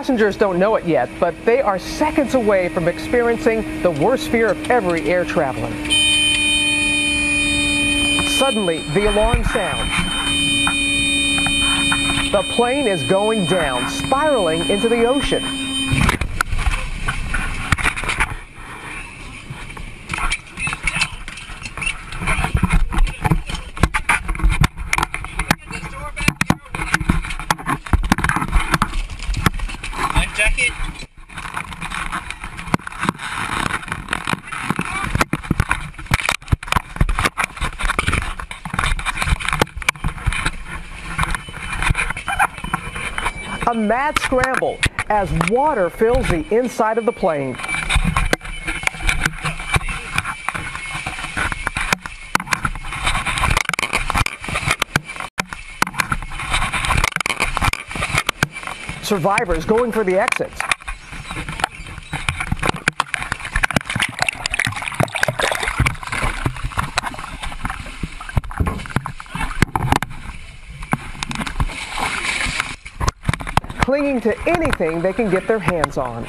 Passengers don't know it yet, but they are seconds away from experiencing the worst fear of every air traveler. Suddenly, the alarm sounds. The plane is going down, spiraling into the ocean. Jacket. A mad scramble as water fills the inside of the plane. Survivors going for the exits. Clinging to anything they can get their hands on.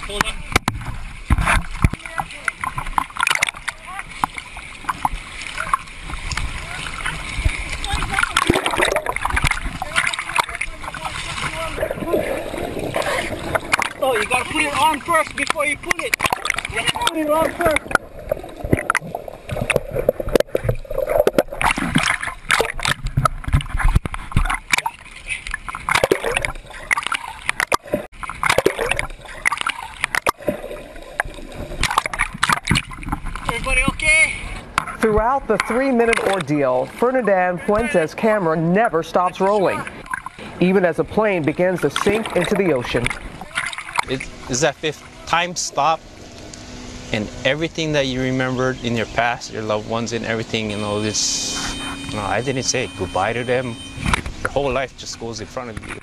Hold on. Oh, you gotta put it on first before you put it. You have to put it on first. Everybody okay? Throughout the 3-minute ordeal, Ferdinand Fuentes' camera never stops rolling, even as the plane begins to sink into the ocean. It is that fifth time stop, and everything that you remembered in your past, your loved ones and everything, I didn't say goodbye to them. Your whole life just goes in front of you.